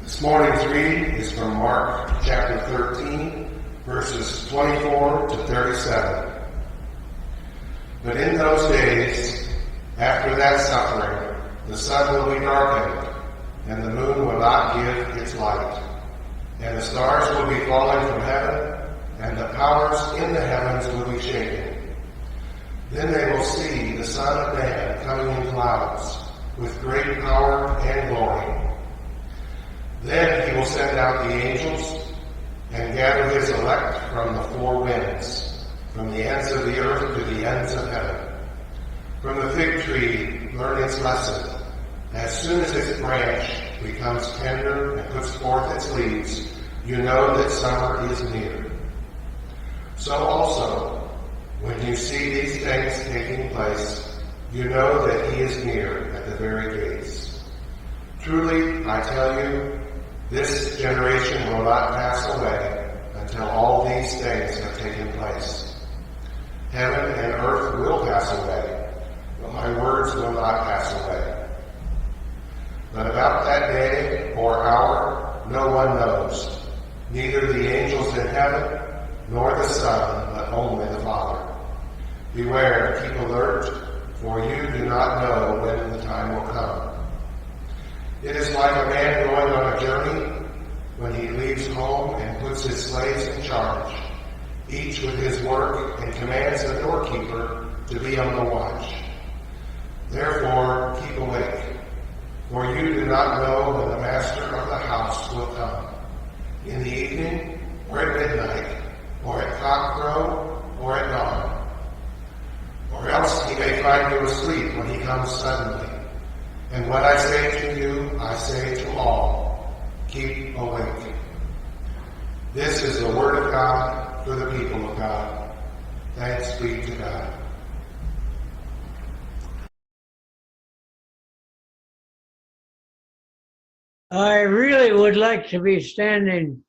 This morning's reading is from Mark chapter 13, verses 24 to 37. But in those days, after that suffering, the sun will be darkened, and the moon will not give its light, and the stars will be falling from heaven, and the powers in the heavens will be shaken. Then they will see the Son of Man coming in clouds, with great power and glory. Then he will send out the angels and gather his elect from the four winds, from the ends of the earth to the ends of heaven. From the fig tree learn its lesson. As soon as its branch becomes tender and puts forth its leaves, you know that summer is near. So also, when you see these things taking place, you know that he is near at the very gates. Truly, I tell you, this generation will not pass away until all these things have taken place. Heaven and earth will pass away, but my words will not pass away. But about that day or hour, no one knows, neither the angels in heaven, nor the Son, but only the Father. Beware, keep alert, for you do not know when the time will come. It is like a man going on a journey when he leaves home and puts his slaves in charge, each with his work, and commands the doorkeeper to be on the watch. Therefore, keep awake, for you do not know when the master of the house will come, in the evening, or at midnight, or at cockcrow, or at dawn. Or else he may find you asleep when he comes suddenly. And what I say to you, I say to all, keep awake. This is the word of God for the people of God. Thanks be to God. I really would like to be standing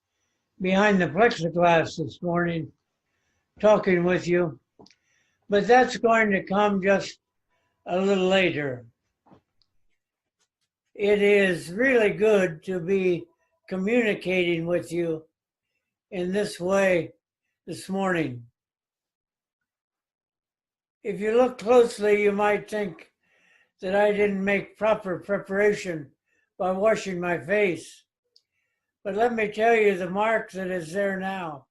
behind the plexiglass this morning talking with you, but that's going to come just a little later. It is really good to be communicating with you in this way this morning. If you look closely, you might think that I didn't make proper preparation by washing my face. But let me tell you, the mark that is there now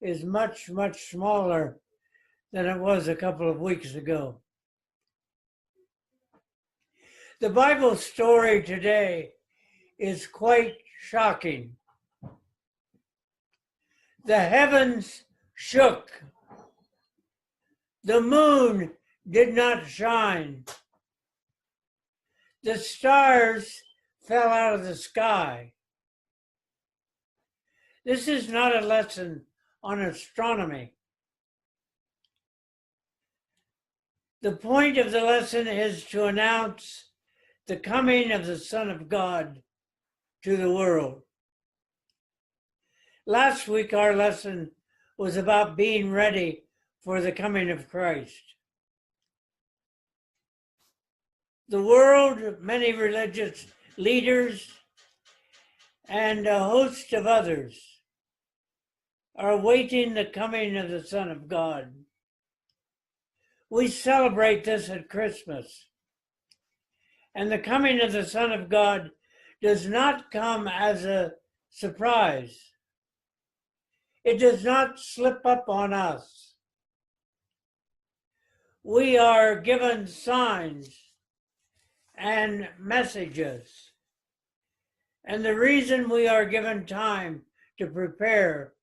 is much, much smaller than it was a couple of weeks ago. The Bible story today is quite shocking. The heavens shook. The moon did not shine. The stars fell out of the sky. This is not a lesson on astronomy. The point of the lesson is to announce the coming of the Son of God to the world. Last week, our lesson was about being ready for the coming of Christ. The world, many religious leaders, and a host of others are awaiting the coming of the Son of God. We celebrate this at Christmas. And the coming of the Son of God does not come as a surprise. It does not slip up on us. We are given signs and messages. And the reason we are given time to prepare,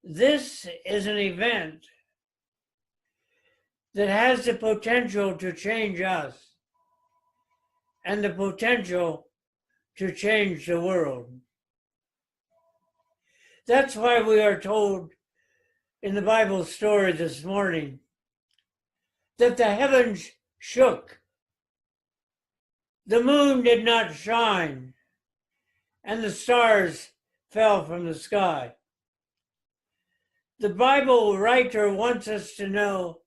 this is an event that has the potential to change us and the potential to change the world. That's why we are told in the Bible story this morning that the heavens shook, the moon did not shine, and the stars fell from the sky. The Bible writer wants us to know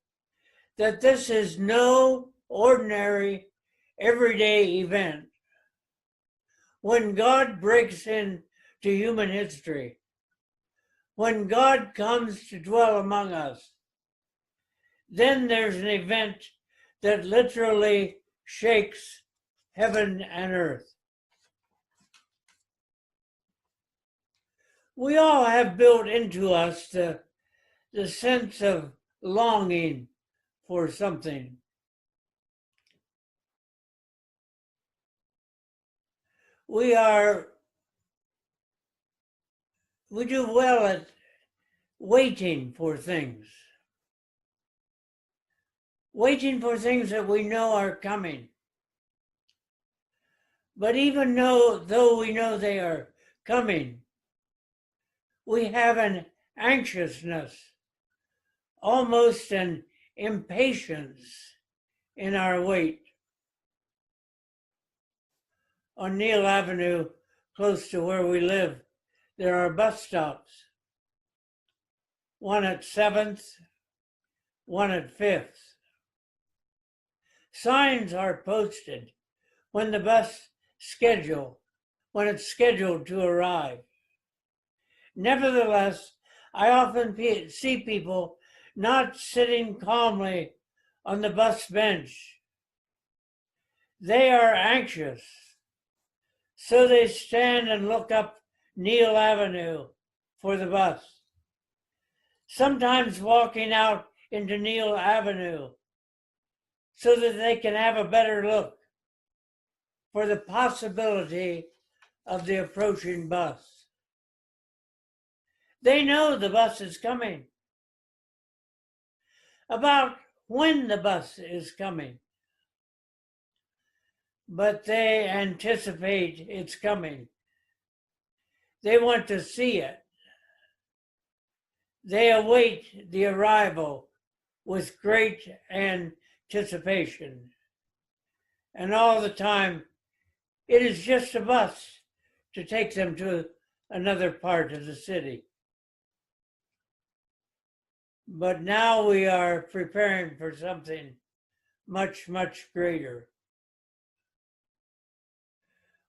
that this is no ordinary, everyday event. when God breaks into human history, when God comes to dwell among us, then there's an event that literally shakes heaven and earth. We all have built into us the sense of longing for something. We do well at waiting for things that we know are coming. But even though we know they are coming, we have an anxiousness, almost an impatience in our wait. On Neal Avenue, close to where we live, there are bus stops. One at 7th, one at 5th. Signs are posted when it's scheduled to arrive. Nevertheless, I often see people not sitting calmly on the bus bench. They are anxious, so they stand and look up Neal Avenue for the bus. Sometimes walking out into Neal Avenue so that they can have a better look for the possibility of the approaching bus. They know the bus is coming, about when the bus is coming, but they anticipate it's coming. They want to see it. They await the arrival with great anticipation. And all the time, it is just a bus to take them to another part of the city. But now we are preparing for something much, much greater.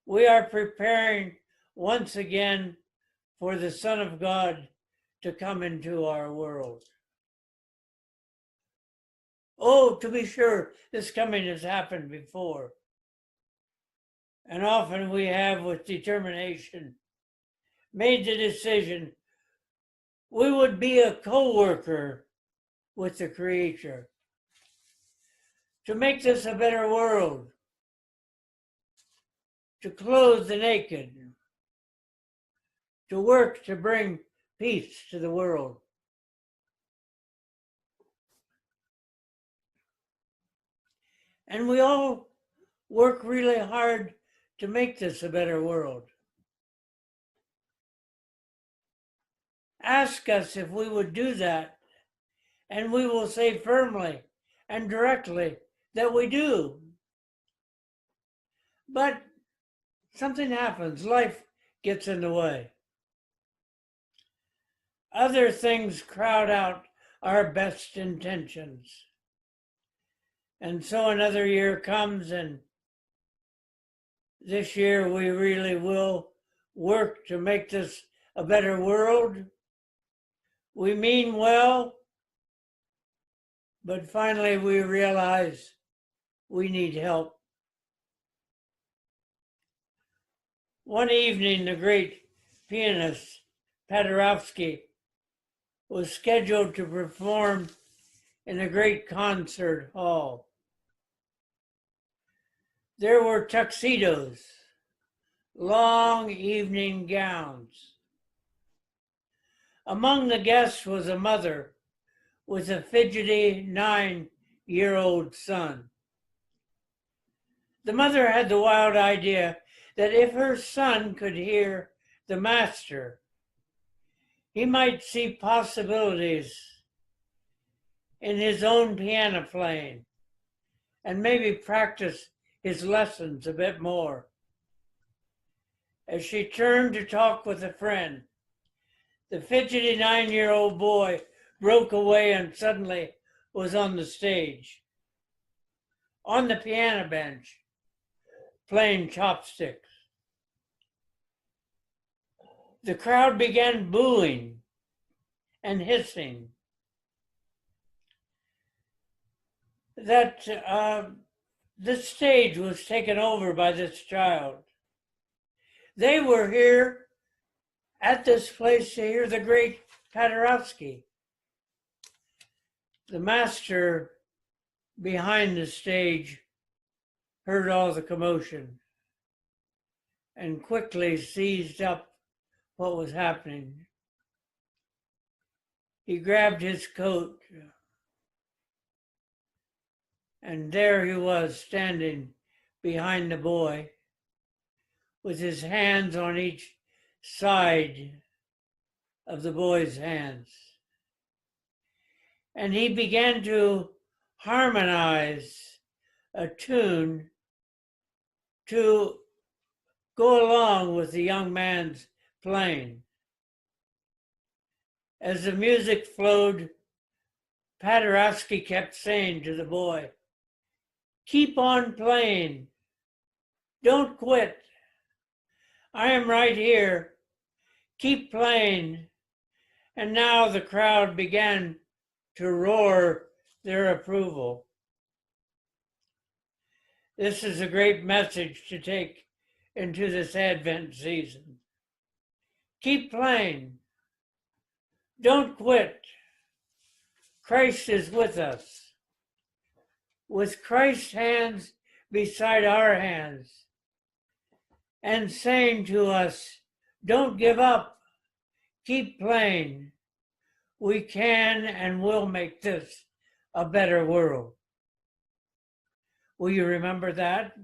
We are preparing once again for the Son of God to come into our world. Oh, to be sure, this coming has happened before. And often we have, with determination, made the decision we would be a co-worker with the Creator to make this a better world, to clothe the naked, to work to bring peace to the world. And we all work really hard to make this a better world. Ask us if we would do that, and we will say firmly and directly that we do. But something happens. Life gets in the way. Other things crowd out our best intentions. And so another year comes, and this year we really will work to make this a better world. We mean well, but finally we realize we need help. One evening, the great pianist Paderewski was scheduled to perform in a great concert hall. There were tuxedos, long evening gowns. Among the guests was a mother with a fidgety 9-year-old son. The mother had the wild idea that if her son could hear the master, he might see possibilities in his own piano playing and maybe practice his lessons a bit more. As she turned to talk with a friend, the fidgety 9-year-old boy broke away and suddenly was on the stage, on the piano bench, playing chopsticks. the crowd began booing and hissing. That this stage was taken over by this child. They were here at this place to hear the great Paderewski. The master behind the stage heard all the commotion and quickly seized up what was happening. He grabbed his coat, and there he was standing behind the boy with his hands on each side of the boy's hands. And he began to harmonize a tune to go along with the young man's playing. As the music flowed, Paderewski kept saying to the boy, "Keep on playing. Don't quit. I am right here. Keep playing." And now the crowd began to roar their approval. This is a great message to take into this Advent season. Keep playing. Don't quit. Christ is with us. With Christ's hands beside our hands and saying to us, "Don't give up. Keep playing. We can and will make this a better world." Will you remember that?